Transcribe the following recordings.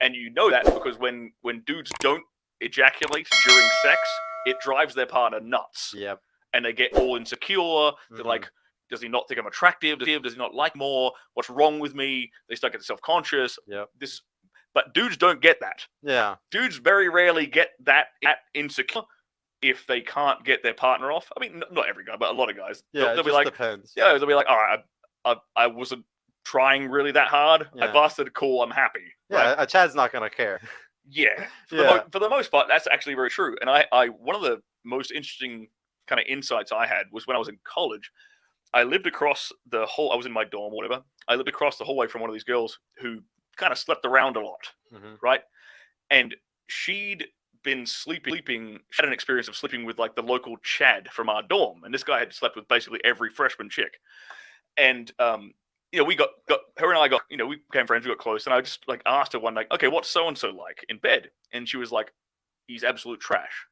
And you know that because when dudes don't ejaculate during sex, it drives their partner nuts. Yep. And they get all insecure. They're like, does he not think I'm attractive? Does he not like more? What's wrong with me? They start getting self-conscious. Yep. But dudes don't get that. Yeah. Dudes very rarely get that insecure if they can't get their partner off. I mean, not every guy, but a lot of guys. Yeah, they'll it be just like, depends. Yeah, they'll be like, all right, I wasn't trying really that hard. Yeah. I busted. Cool, I'm happy. Yeah, Right? Chad's not gonna care. Yeah. Yeah. For the most part, that's actually very true. And I one of the most interesting kind of insights I had was when I was in college. I lived across the whole. I was in my dorm, or whatever. I lived across the hallway from one of these girls who kind of slept around a lot, right? And she'd been sleeping. She had an experience of sleeping with like the local Chad from our dorm, and this guy had slept with basically every freshman chick. And you know, we got her and I got, you know, we became friends. We got close, and I just like asked her one night, okay, what's so and so like in bed? And she was like, he's absolute trash.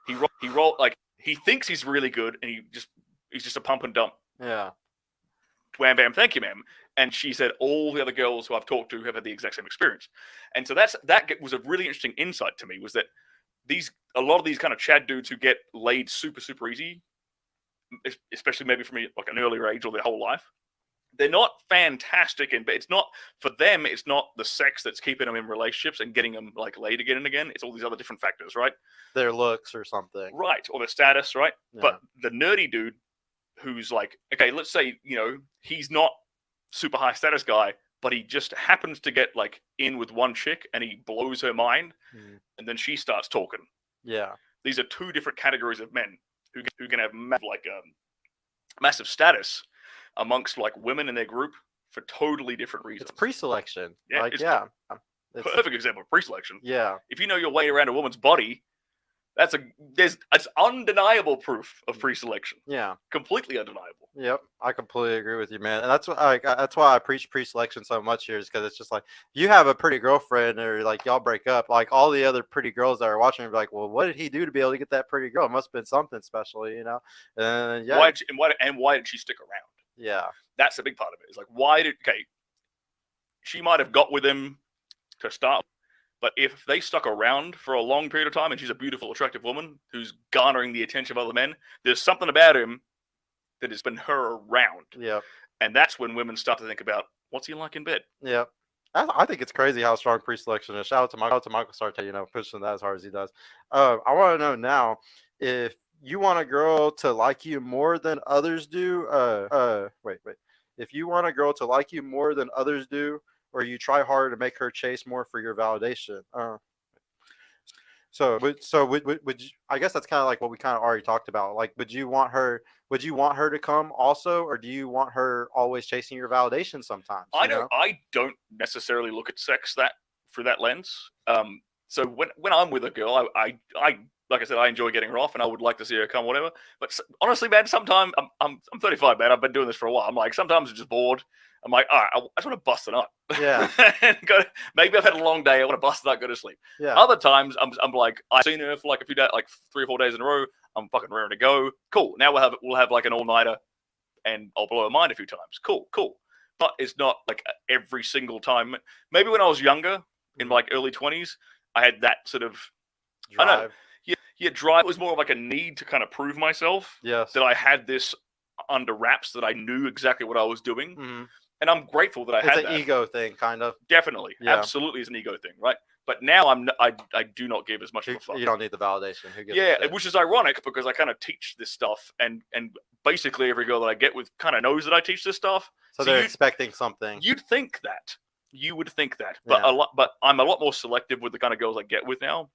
He rolled like he thinks he's really good, and he's just a pump and dump. Yeah. Wham bam, thank you, ma'am. And she said all the other girls who I've talked to have had the exact same experience. And so that was a really interesting insight to me, was that a lot of these kind of Chad dudes who get laid super, super easy, especially maybe from like an earlier age or their whole life, they're not fantastic in bed. It's not, for them, it's not the sex that's keeping them in relationships and getting them like laid again and again. It's all these other different factors, right? Their looks or something. Right, or their status, right? Yeah. But the nerdy dude who's like, okay, let's say, you know, he's not super high status guy, but he just happens to get like in with one chick and he blows her mind, and then she starts talking. Yeah. These are two different categories of men who can have massive status amongst like women in their group for totally different reasons. It's pre-selection. Yeah, like, it's It's perfect example of pre-selection. Yeah. If you know your way around a woman's body, it's undeniable proof of pre-selection. Yeah. Completely undeniable. Yep, I completely agree with you, man. And that's why I preach pre-selection so much here, is because it's just like, you have a pretty girlfriend or like y'all break up, like all the other pretty girls that are watching are like, well, what did he do to be able to get that pretty girl? It must have been something special, you know? And yeah. Why did she stick around? Yeah. That's a big part of it. It's like, she might have got with him to start, but if they stuck around for a long period of time and she's a beautiful, attractive woman who's garnering the attention of other men, there's something about him that has been her around. Yeah. And that's when women start to think about, what's he like in bed? Yeah. I think it's crazy how strong pre-selection is. Shout out to Michael Sarte, you know, pushing that as hard as he does. I want to know now, if you want a girl to like you more than others do, wait. If you want a girl to like you more than others do, or you try harder to make her chase more for your validation. So would you, I guess that's kind of like what we kind of already talked about. Like, would you want her to come also, or do you want her always chasing your validation sometimes? I don't necessarily look at sex through that lens. So when I'm with a girl, I like I said, I enjoy getting her off, and I would like to see her come, whatever. But honestly, man, sometimes I'm 35, man. I've been doing this for a while. I'm like, sometimes I'm just bored. I'm like, all right, I just want to bust it up. Yeah. And maybe I've had a long day. I want to bust it up, go to sleep. Yeah. Other times, I'm like, I've seen her for like a few days, like 3 or 4 days in a row. I'm fucking raring to go. Cool. Now we'll have like an all-nighter, and I'll blow her mind a few times. Cool. But it's not like every single time. Maybe when I was younger, in like early 20s, I had that sort of drive. I don't know. Yeah, drive. It was more of like a need to kind of prove myself. Yes. That I had this under wraps, that I knew exactly what I was doing. Mm-hmm. And I'm grateful that I had that. It's an ego thing, kind of. Definitely. Yeah. Absolutely is an ego thing, right? But now I do not give as much of a fuck. You don't need the validation. Who gives a shit? Which is ironic, because I kind of teach this stuff, and basically every girl that I get with kind of knows that I teach this stuff. So they're expecting something. You'd think that. You would think that. But but I'm a lot more selective with the kind of girls I get with now.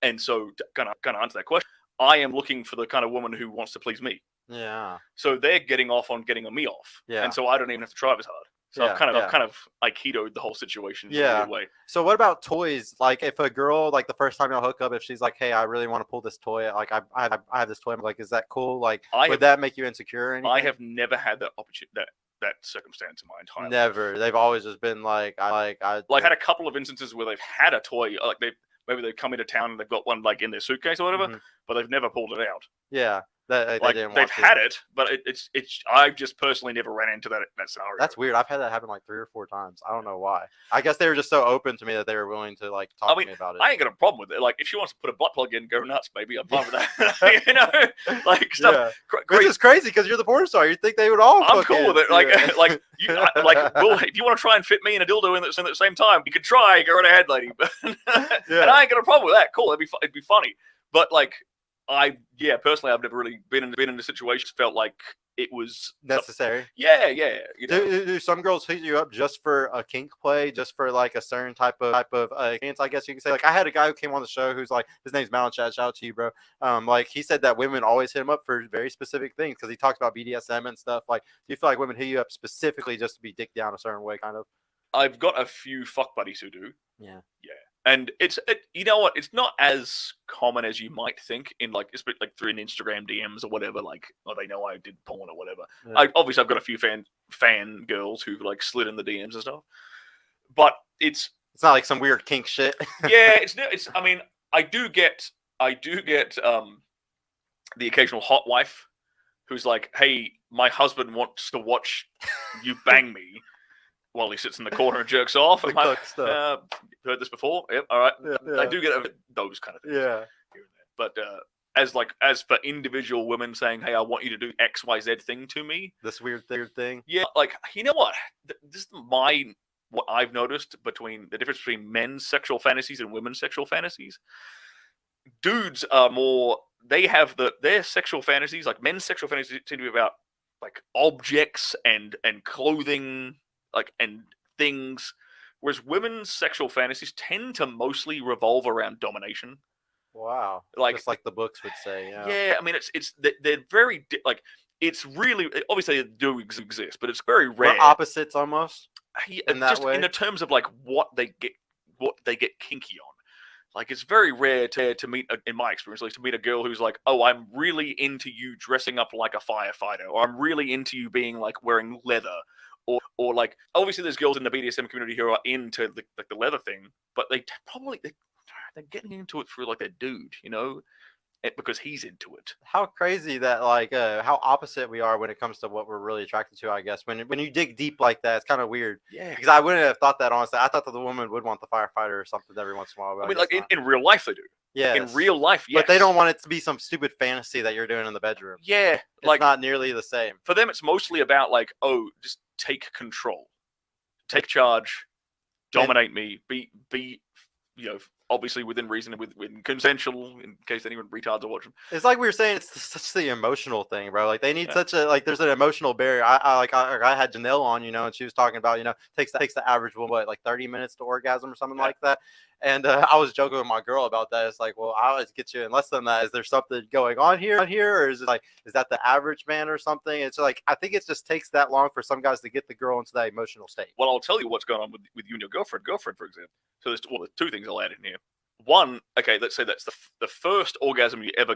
And so to kind of answer that question, I am looking for the kind of woman who wants to please me. Yeah. So they're getting off on getting me off. Yeah. And so I don't even have to try as hard. So I've kind of Aikida'd the whole situation in a weird way. So what about toys? Like, if a girl, like the first time y'all hook up, if she's like, hey, I really want to pull this toy, like I have this toy, I'm like, is that cool? Like, would that make you insecure or anything? I have never had that opportunity, that circumstance in my entire life. Never. They've always just been like, I had a couple of instances where they've had a toy, like maybe they've come into town and they've got one like in their suitcase or whatever, but they've never pulled it out. Yeah. That they Like didn't they've want to. had it, but it's. I've just personally never ran into that scenario. That's weird. I've had that happen like 3 or 4 times. I don't know why. I guess they were just so open to me that they were willing to like talk to me about it. I ain't got a problem with it. Like, if she wants to put a butt plug in, go nuts, baby. I'm fine with that. You know, like stuff. Yeah. Which is crazy because you're the porn star. You think they would all? I'm cool with it. Like, yeah. if you want to try and fit me in a dildo in at the same time, you can try. Go right ahead, lady. And I ain't got a problem with that. Cool. It'd be funny. But like, personally, I've never really been in a situation felt like it was necessary. Yeah. You know? Do some girls hit you up just for a kink play, just for like a certain type of experience? I guess you can say. Like, I had a guy who came on the show who's like, his name's Malin Chad. Shout out to you, bro. Like, he said that women always hit him up for very specific things because he talks about BDSM and stuff. Like, do you feel like women hit you up specifically just to be dicked down a certain way, kind of? I've got a few fuck buddies who do. Yeah. And you know what? It's not as common as you might think in like through an Instagram DMs or whatever. Like, oh, they know I did porn or whatever. Yeah. I've got a few fan girls who like slid in the DMs and stuff. But it's not like some weird kink shit. Yeah, it's. I mean, I do get the occasional hot wife who's like, "Hey, my husband wants to watch you bang me." While he sits in the corner and jerks off. I'm like, heard this before? Yep, all right. Yeah. I do get those kind of things. Yeah. But as for individual women saying, hey, I want you to do XYZ thing to me. This weird thing. Yeah, like, you know what? This is what I've noticed between the difference between men's sexual fantasies and women's sexual fantasies. Dudes are more, they have their sexual fantasies, like men's sexual fantasies tend to be about like objects and clothing, like, and things, whereas women's sexual fantasies tend to mostly revolve around domination. Wow. Like, just like the books would say. Yeah. I mean, they're very like, it's really, obviously they do exist, but it's very rare. We're opposites almost. In that way. In the terms of like what they get kinky on. Like, it's very rare to meet, in my experience, like, to meet a girl who's like, oh, I'm really into you dressing up like a firefighter, or I'm really into you being like wearing leather. Or like, obviously there's girls in the BDSM community who are into the leather thing, but they're getting into it through like their dude, you know, because he's into it. How crazy that, like, how opposite we are when it comes to what we're really attracted to, I guess. When you dig deep like that, it's kind of weird. Yeah. Because I wouldn't have thought that, honestly. I thought that the woman would want the firefighter or something every once in a while. I mean, like, in real life they do. Yeah. In real life, yes. But they don't want it to be some stupid fantasy that you're doing in the bedroom. Yeah. It's like, not nearly the same. For them, it's mostly about like, oh, just take control. Take charge. Dominate me. Be you know, obviously within reason, with consensual, in case anyone retards are watching. It's like we were saying, it's such the emotional thing, bro. Like, they need such a, like, there's an emotional barrier. I had Janelle on, you know, and she was talking about, you know, takes the average woman, what, like 30 minutes to orgasm or something like that. And I was joking with my girl about that. It's like, well, I always get you in less than that. Is there something going on here, or is it like, is that the average man or something? It's like, I think it just takes that long for some guys to get the girl into that emotional state. Well, I'll tell you what's going on with you and your girlfriend, for example. So there's 2 things I'll add in here. One, okay, let's say that's the first orgasm you ever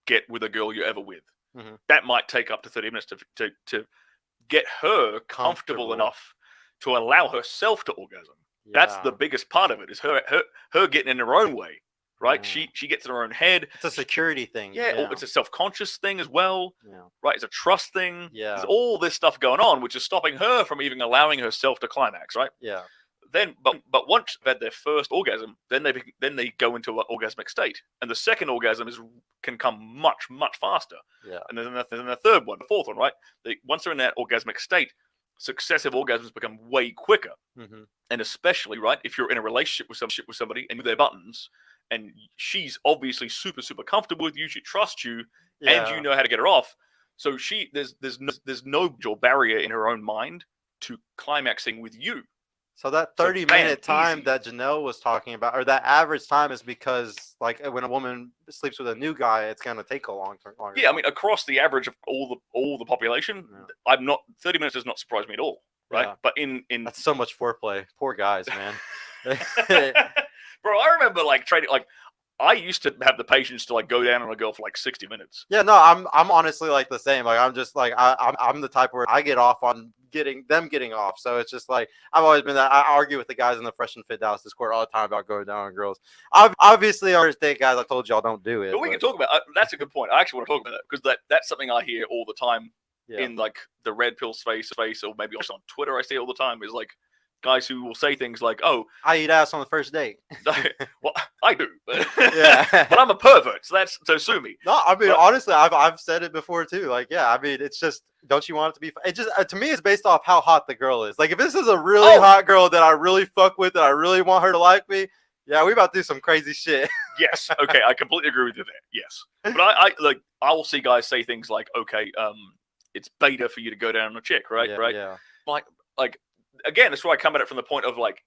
get with a girl you're ever with. Mm-hmm. That might take up to 30 minutes to get her comfortable enough to allow herself to orgasm. Yeah. That's the biggest part of it, is her getting in her own way, right? Mm. She gets in her own head. It's a security thing. Yeah. Or it's a self-conscious thing as well. Yeah. Right? It's a trust thing. Yeah. There's all this stuff going on, which is stopping her from even allowing herself to climax, right? Yeah. Then, but once they've had their first orgasm, then they go into an orgasmic state, and the second orgasm can come much faster. Yeah. And then the third one, the fourth one, right? Once they're in that orgasmic state, successive orgasms become way quicker. Mm-hmm. And especially, right, if you're in a relationship with somebody and their buttons, and she's obviously super comfortable with you, she trusts you, and you know how to get her off. So there's no barrier in her own mind to climaxing with you. So that 30-minute time that Janelle was talking about, or that average time, is because, like, when a woman sleeps with a new guy, it's going to take a longer time. Yeah, I mean, across the average of all the population, 30 minutes does not surprise me at all, right? Yeah. But in that's so much foreplay. Poor guys, man. Bro, I remember like trading, like, I used to have the patience to like go down on a girl for like 60 minutes. Yeah, no, I'm honestly like the same. Like I'm just like I'm the type where I get off on getting off. So it's just like I've always been that. I argue with the guys in the Fresh and Fit Dallas Discord all the time about going down on girls. Obviously, I understand, guys. I told y'all don't do it. But we can talk about that's a good point. I actually want to talk about that because that's something I hear all the time in like the red pill space, or maybe also on Twitter. I see it all the time. Is like guys who will say things like, "Oh, I eat ass on the first date." Well, I do, but, yeah, but I'm a pervert, so sue me. No, I mean honestly, I've said it before too. Like, yeah, I mean, it's just, don't you want it to be? It just to me, it's based off how hot the girl is. Like, if this is a really hot girl that I really fuck with, that I really want her to like me, yeah, we about to do some crazy shit. Yes, okay, I completely agree with you there. Yes, but I will see guys say things like, "Okay, it's beta for you to go down on a chick, right? Yeah, right? Yeah. Like again, that's why I come at it from the point of like,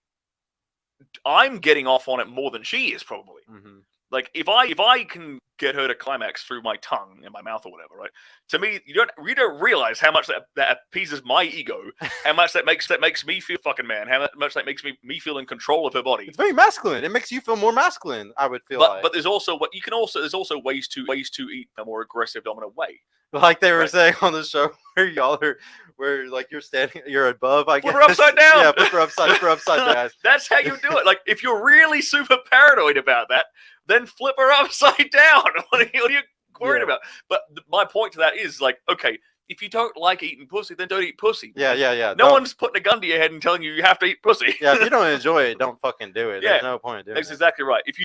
I'm getting off on it more than she is probably. Mm-hmm. Like if I can get her to climax through my tongue in my mouth or whatever, right? To me, you don't realize how much that appeases my ego, how much that makes me feel fucking man, how much that makes me feel in control of her body. It's very masculine. It makes you feel more masculine, I would feel but there's also there's also ways to eat a more aggressive, dominant way. Like they were saying on the show, where like you're standing, you're above, I guess. Flip her upside down. Yeah, flip her upside down. That's how you do it. Like if you're really super paranoid about that, then flip her upside down. What are you worried about? But my point to that is like, okay, if you don't like eating pussy, then don't eat pussy. Yeah. No one's putting a gun to your head and telling you have to eat pussy. Yeah, if you don't enjoy it, don't fucking do it. There's no point in doing it. That's exactly right. If you